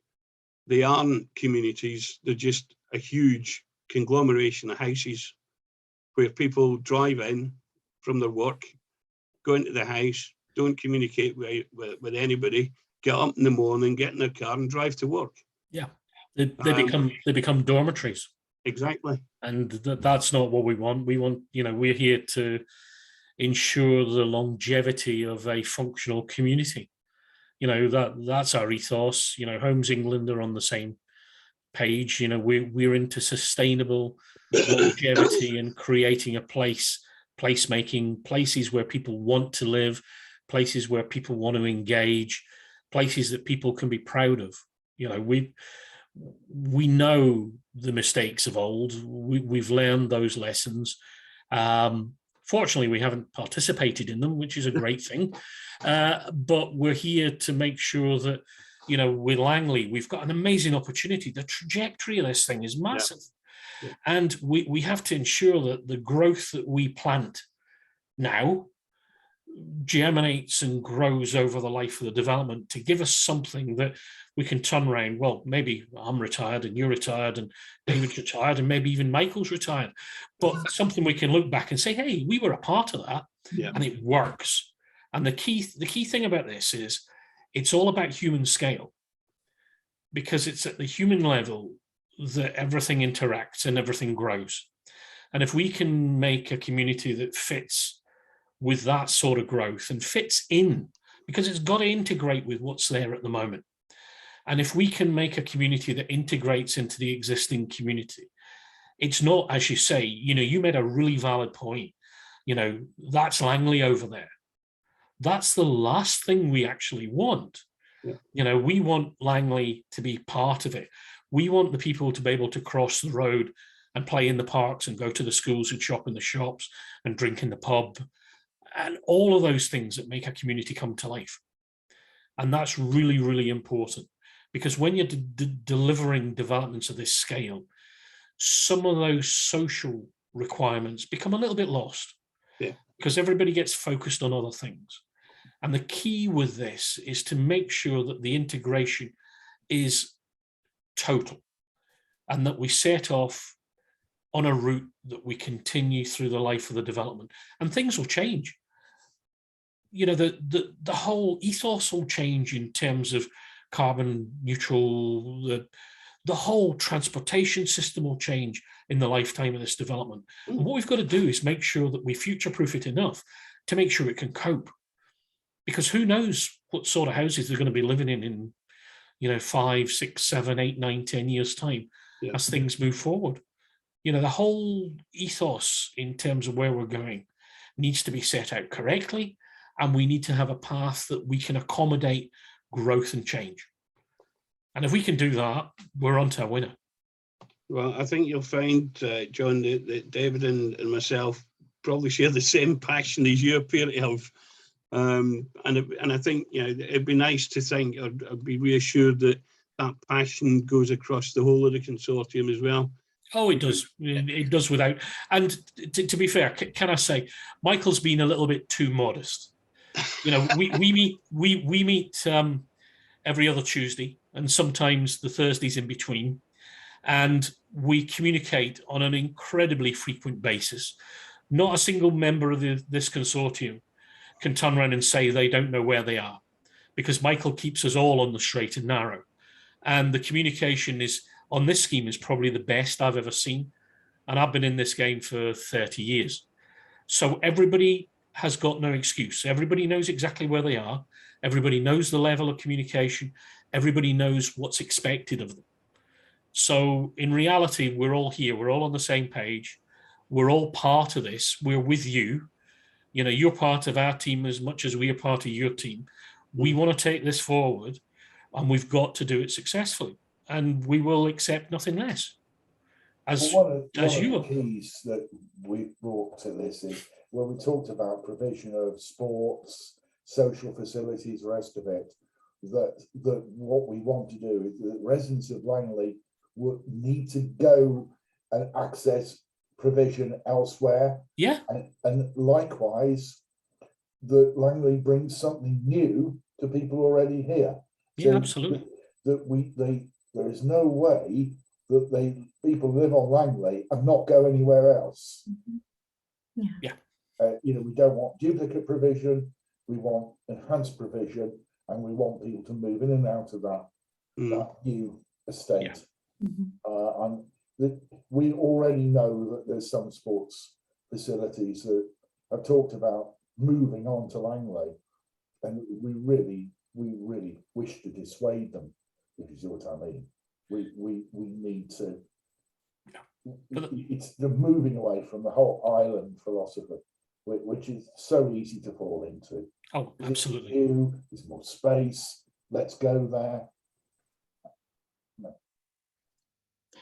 they aren't communities, they're just a huge conglomeration of houses where people drive in from their work, go into the house, don't communicate with anybody, get up in the morning, get in their car and drive to work. Yeah, they become dormitories. Exactly. And that's not what we want. We want, we're here to ensure the longevity of a functional community. That's our ethos. Homes England are on the same page. We're into sustainable longevity and creating a placemaking, places where people want to live, places where people want to engage, places that people can be proud of. We know the mistakes of old. We've learned those lessons. Fortunately, we haven't participated in them, which is a great thing. But we're here to make sure that, with Langley, we've got an amazing opportunity. The trajectory of this thing is massive. Yeah. And we have to ensure that the growth that we plant now germinates and grows over the life of the development to give us something that we can turn around. Well, maybe I'm retired and you're retired and David's retired and maybe even Michael's retired, but something we can look back and say, hey, we were a part of that. Yeah. And it works. And the key thing about this is it's all about human scale, because it's at the human level that everything interacts and everything grows. And if we can make a community that fits with that sort of growth and fits in, because it's got to integrate with what's there at the moment. And if we can make a community that integrates into the existing community, it's not, as you say, you made a really valid point. That's Langley over there. That's the last thing we actually want. Yeah. We want Langley to be part of it. We want the people to be able to cross the road and play in the parks and go to the schools and shop in the shops and drink in the pub, and all of those things that make a community come to life. And that's really, really important, because when you're delivering developments of this scale, some of those social requirements become a little bit lost. Yeah. Because everybody gets focused on other things. And the key with this is to make sure that the integration is total, and that we set off on a route that we continue through the life of the development, and things will change. The whole ethos will change in terms of carbon neutral. The whole transportation system will change in the lifetime of this development. And what we've got to do is make sure that we future-proof it enough to make sure it can cope. Because who knows what sort of houses they're going to be living in 5, 6, 7, 8, 9, 10 years time, yeah, as things move forward. The whole ethos in terms of where we're going needs to be set out correctly, and we need to have a path that we can accommodate growth and change. And if we can do that, we're on to a winner. Well, I think you'll find, John, that David and myself probably share the same passion as you appear to have. And I think it'd be nice to think, or be reassured that passion goes across the whole of the consortium as well. Oh, it does. It does without. And to be fair, can I say, Michael's been a little bit too modest. You know, we meet every other Tuesday, and sometimes the Thursdays in between, and we communicate on an incredibly frequent basis. Not a single member of this consortium can turn around and say they don't know where they are, because Michael keeps us all on the straight and narrow. And the communication is on this scheme is probably the best I've ever seen. And I've been in this game for 30 years. So everybody has got no excuse. Everybody knows exactly where they are. Everybody knows the level of communication. Everybody knows what's expected of them. So in reality, we're all here. We're all on the same page. We're all part of this. We're with you. You know, you're part of our team as much as we are part of your team. We want to take this forward, and we've got to do it successfully. And we will accept nothing less. As one of you the keys that we brought to this is when we talked about provision of sports, social facilities, the rest of it, that what we want to do is that residents of Langley would need to go and access provision elsewhere. Yeah. And likewise, that Langley brings something new to people already here. Yeah, absolutely. There is no way that people live on Langley and not go anywhere else. Yeah. You know, we don't want duplicate provision. We want enhanced provision, and we want people to move in and out of that new estate. And we already know that there's some sports facilities that have talked about moving on to Langley, and we really wish to dissuade them, if you see what I mean. We need to. It's the moving away from the whole island philosophy, which is so easy to fall into. Oh, absolutely. There's more space. Let's go there. No.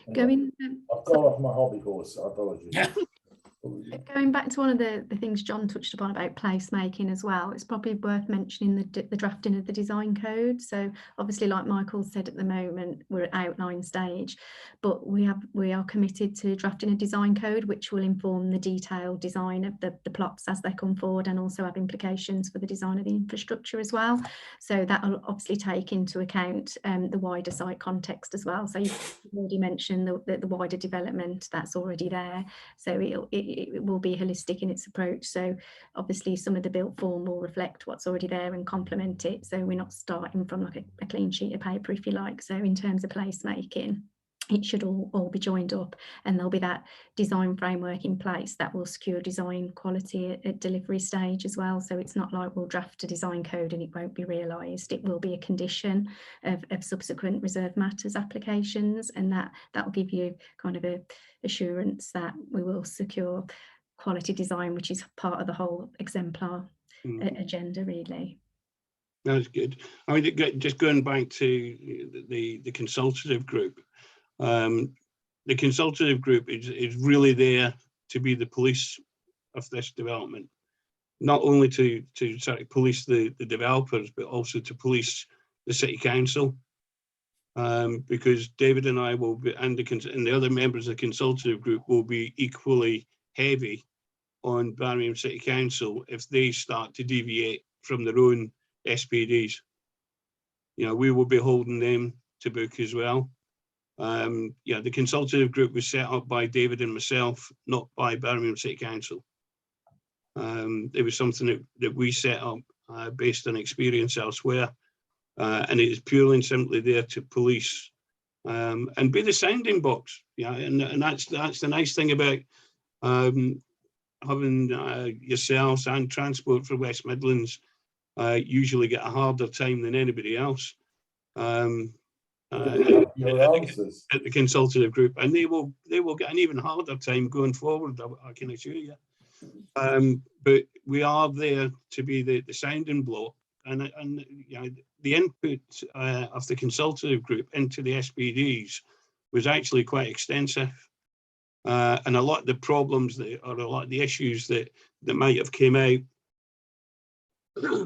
Anyway, I've got off my hobby horse. I apologize. Yeah. Going back to one of the things John touched upon about placemaking as well, it's probably worth mentioning the drafting of the design code. So obviously, like Michael said, at the moment we're at outline stage, but we are committed to drafting a design code which will inform the detailed design of the plots as they come forward, and also have implications for the design of the infrastructure as well. So that will obviously take into account the wider site context as well. So you've already mentioned the wider development that's already there. So it will be holistic in its approach. So obviously some of the built form will reflect what's already there and complement it. So we're not starting from like a clean sheet of paper, if you like. So in terms of placemaking, it should all be joined up, and there'll be that design framework in place that will secure design quality at delivery stage as well. So it's not like we'll draft a design code and it won't be realised. It will be a condition of subsequent reserve matters applications, and that will give you kind of a assurance that we will secure quality design, which is part of the whole exemplar agenda, really. That's good. I mean, just going back to the consultative group, the consultative group is really there to be the police of this development, not only to sort of police the developers, but also to police the city council. Because David and I will be, and the other members of the consultative group will be equally heavy on Birmingham City Council if they start to deviate from their own SPDs. You know, we will be holding them to book as well. Yeah, the consultative group was set up by David and myself, not by Birmingham City Council. It was something that we set up based on experience elsewhere. And it is purely and simply there to police and be the sounding box. Yeah, and that's the nice thing about having yourselves and Transport for West Midlands usually get a harder time than anybody else Your answers at the consultative group, and they will get an even harder time going forward, I can assure you. But we are there to be the sounding block, and you know, the input of the consultative group into the SPDs was actually quite extensive, and a lot of the problems or a lot of the issues that might have came out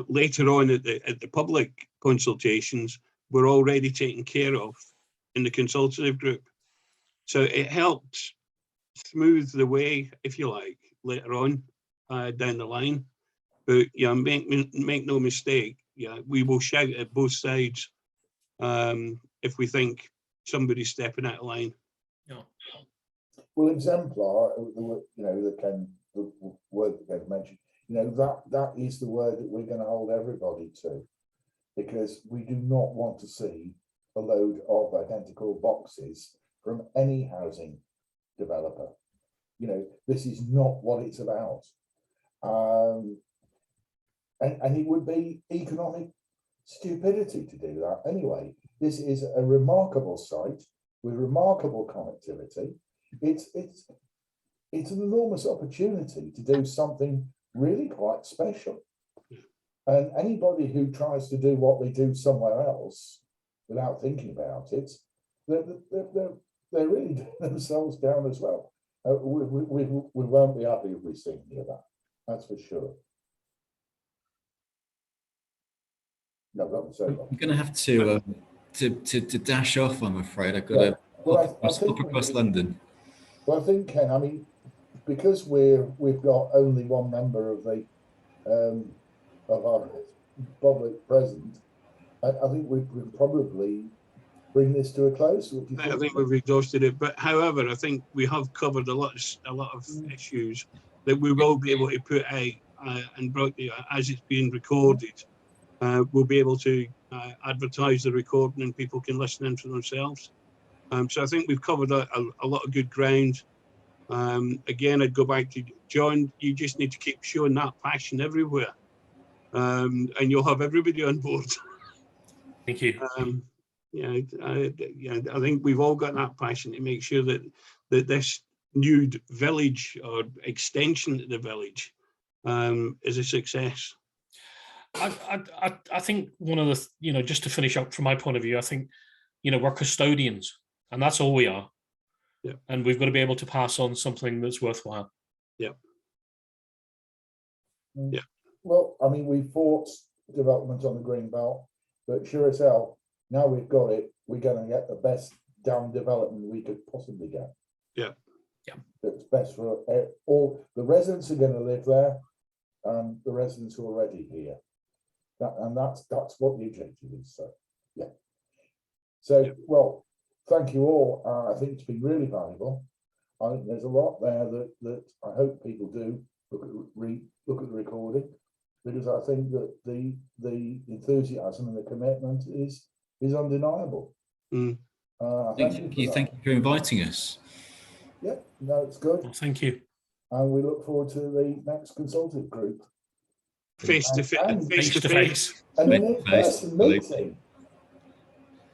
later on at the public consultations were already taken care of in the consultative group. So it helped smooth the way, if you like, later on down the line. But yeah, make no mistake. Yeah, we will shout at both sides if we think somebody's stepping out of line. Yeah. Well, exemplar, you know, the word that Ken mentioned, you know, that is the word that we're going to hold everybody to, because we do not want to see a load of identical boxes from any housing developer. You know, this is not what it's about. And it would be economic stupidity to do that anyway. This is a remarkable site with remarkable connectivity. It's an enormous opportunity to do something really quite special. And anybody who tries to do what they do somewhere else without thinking about it, they're really doing themselves down as well. We won't be happy if we see any of that. That's for sure. No, that was so. I'm going to have to dash off. I'm afraid I've got to hop across London. Well, I think, Ken, I mean, because we've got only one member of the of our public present, I think we probably bring this to a close. I think we've exhausted it, but however, I think we have covered a lot of issues that we will be able to put out and brought as it's being recorded. We'll be able to advertise the recording and people can listen in for themselves. So I think we've covered a lot of good ground. Again, I'd go back to John. You just need to keep showing that passion everywhere, and you'll have everybody on board. Thank you. I think we've all got that passion to make sure that this new village or extension to the village is a success. I think one of the, just to finish up from my point of view, I think, we're custodians, and that's all we are. Yeah. And we've got to be able to pass on something that's worthwhile. Yeah. Yeah. Well, I mean, we fought development on the green belt, but sure as hell, now we've got it, we're going to get the best damn development we could possibly get. Yeah. Yeah. That's best for all the residents are going to live there, and the residents who are already here. That's what the objective is. So, yeah. So, well, thank you all. I think it's been really valuable. I think there's a lot there that I hope people do look at the recording, because I think that the enthusiasm and the commitment is undeniable. Thank you for inviting us. Yeah, no, it's good. Well, thank you. And we look forward to the next consultative group. Face to face. Face to face. And an in-person meeting.